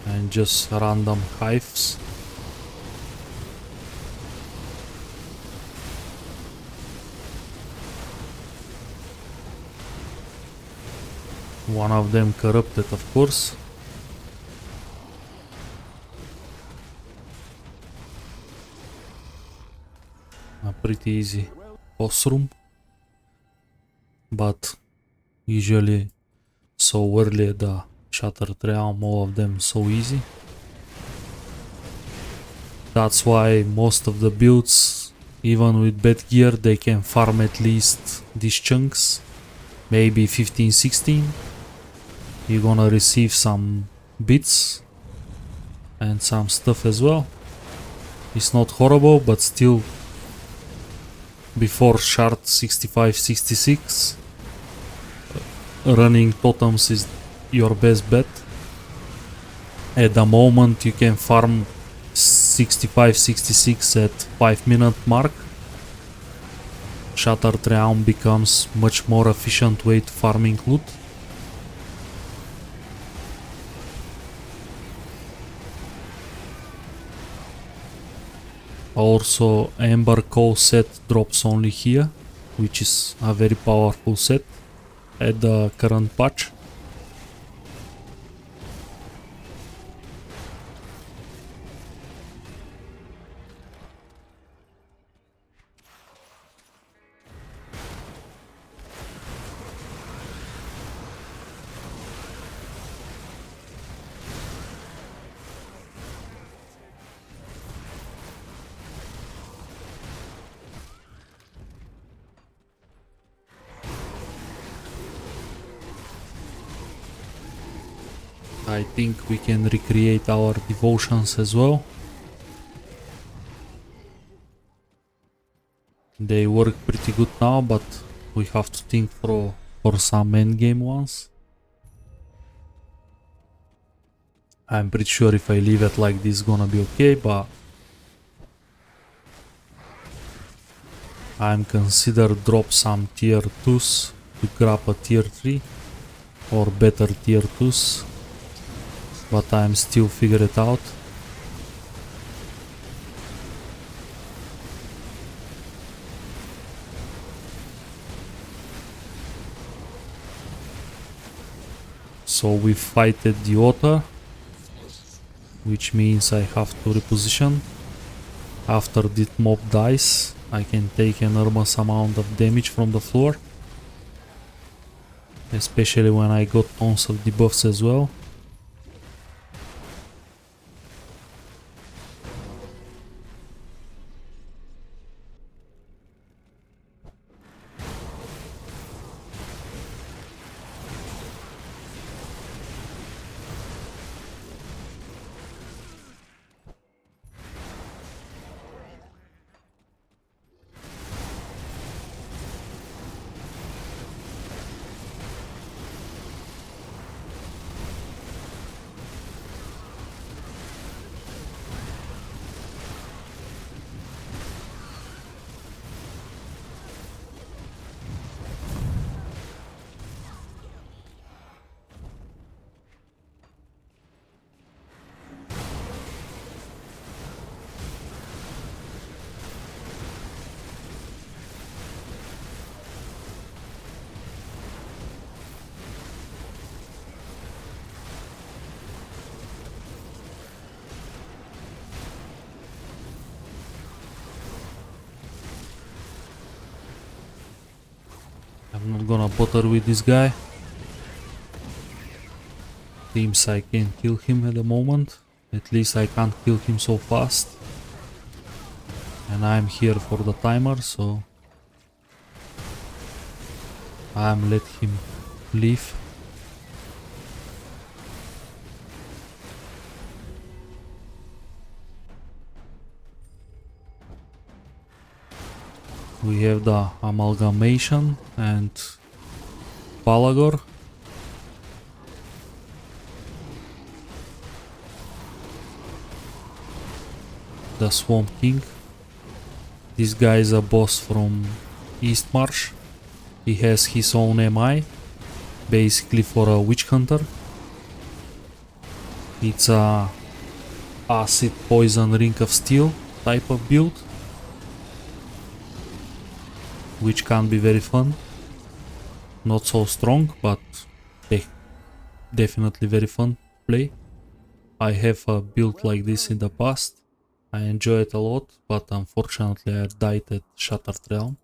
and just random hives. One of them corrupted, of course. A pretty easy boss room, but usually so early the Shattered Realm, all of them so easy. That's why most of the builds, even with bad gear, they can farm at least these chunks, maybe 15-16. You're gonna receive some bits and some stuff as well. It's not horrible, but still before shard 65-66 running totems is your best bet. At the moment you can farm 65-66 at 5-minute mark. Shattered Realm becomes much more efficient way to farming loot. Also, Ember Coal set drops only here, which is a very powerful set at the current patch. I think we can recreate our devotions as well. They work pretty good now, but we have to think for some endgame ones. I'm pretty sure if I leave it like this gonna be okay, but I'm consider drop some tier 2s to grab a tier 3 or better tier 2s. But I'm still figure it out. So we fighted the Otter, which means I have to reposition. After this mob dies, I can take an enormous amount of damage from the floor. Especially when I got tons of debuffs as well. I'm not gonna bother with this guy. Seems I can't kill him at the moment. At least I can't kill him so fast. And I'm here for the timer, so I'm let him leave. We have the Amalgamation and Palagor. The Swamp King. This guy is a boss from East Marsh. He has his own MI, basically for a witch hunter. It's a acid poison ring of steel type of build, which can be very fun. Not so strong, but definitely very fun play. I have a build like this in the past. I enjoy it a lot, but unfortunately I died at Shattered Realm.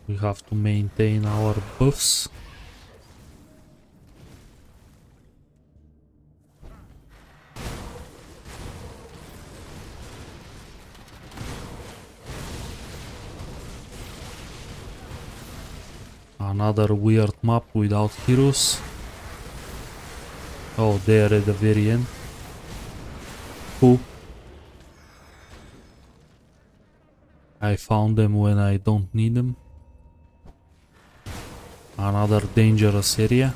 We have to maintain our buffs. Another weird map without heroes. Oh, they're at the very end. Cool. I found them when I don't need them. Another dangerous area.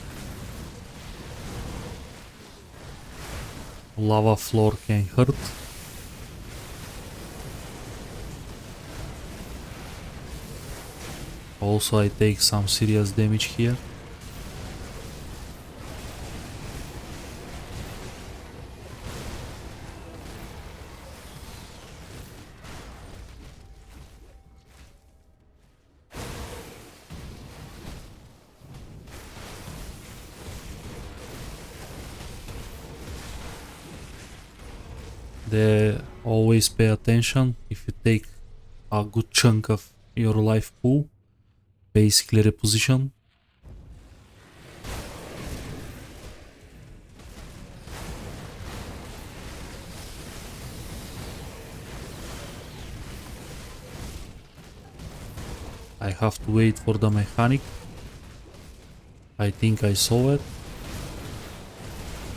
Lava floor can hurt. Also, I take some serious damage here. Always pay attention if you take a good chunk of your life pool. Basically reposition. I have to wait for the mechanic. I think I saw it.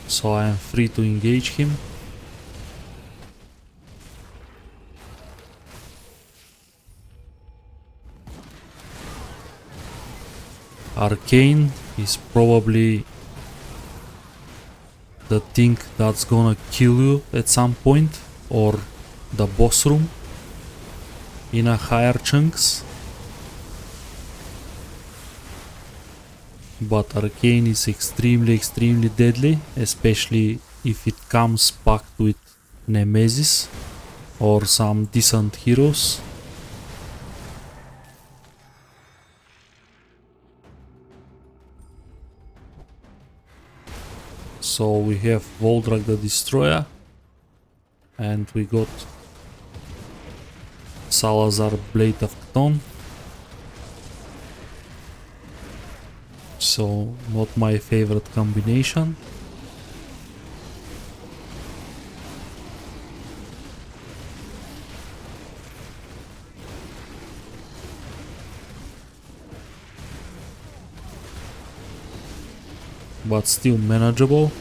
So I am free to engage him. Arcane is probably the thing that's gonna kill you at some point, or the boss room in a higher chunks. But Arcane is extremely deadly, especially if it comes packed with Nemesis or some decent heroes. So we have Voldrak the Destroyer, and we got Salazar Blade of Chthon. So not my favorite combination. But still manageable.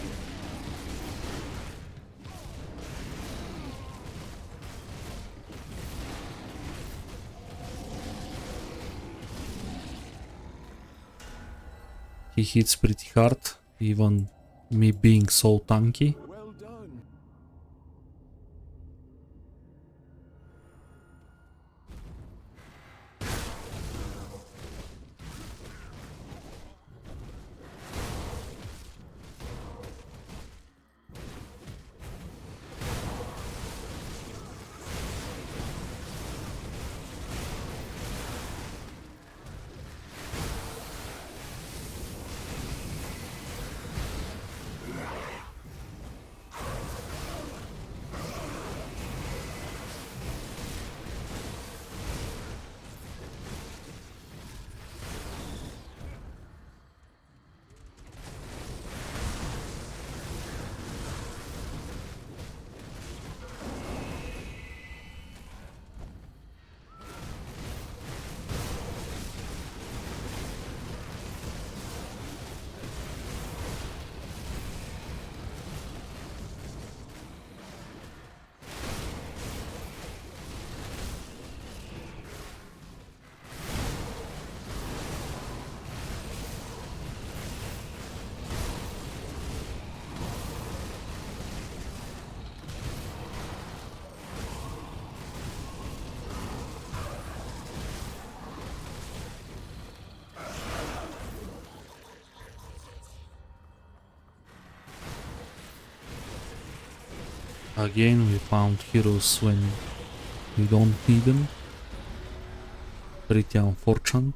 He hits pretty hard, even me being so tanky. Well done. Again, we found heroes when we don't need them. Pretty unfortunate.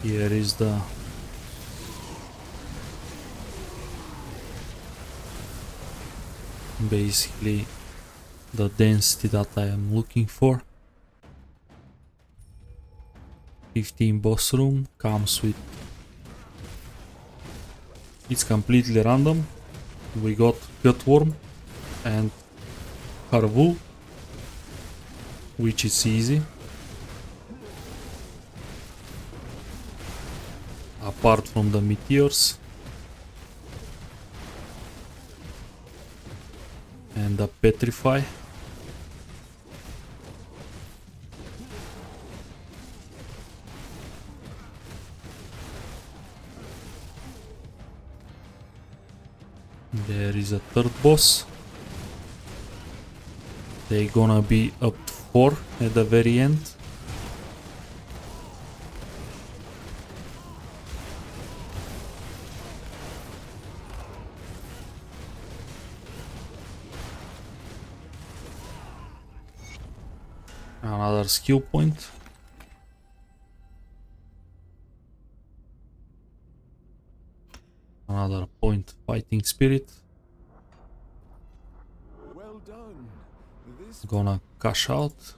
Here is the basically the density that I am looking for. 15 boss room comes with, it's completely random. We got Gutworm and Harvul, which is easy. Apart from the meteors and the petrify. There is a third boss. They gonna be up to 4 at the very end. Another skill point. Another point fighting spirit. Well done. This Gonna cash out.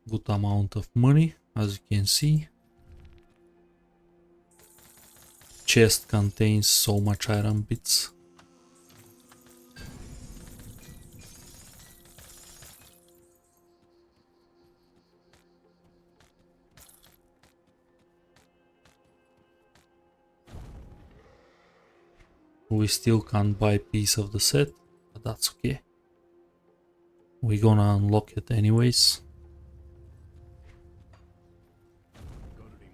Good amount of money, as you can see. Chest contains so much iron bits. We still can't buy a piece of the set, but that's okay. We're gonna unlock it anyways.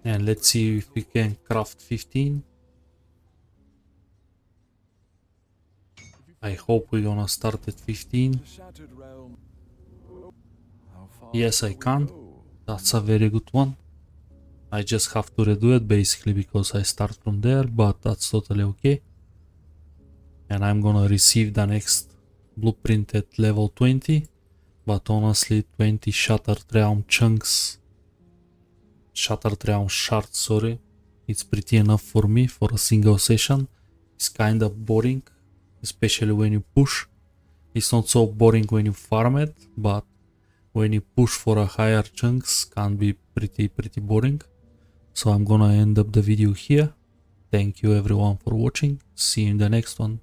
And let's see if we can craft 15. I hope we're gonna start at 15. shattered realm. How far Yes, shall I we can. go? That's a very good one. I just have to redo it basically because I start from there, but that's totally okay. And I'm gonna receive the next blueprint at level 20. But honestly, 20 Shattered Realm chunks, Shattered Realm shards, sorry, it's pretty enough for me for a single session. It's kind of boring, especially when you push. It's not so boring when you farm it, but when you push for a higher chunks can be pretty boring. So I'm gonna end up the video here. Thank you everyone for watching. See you in the next one.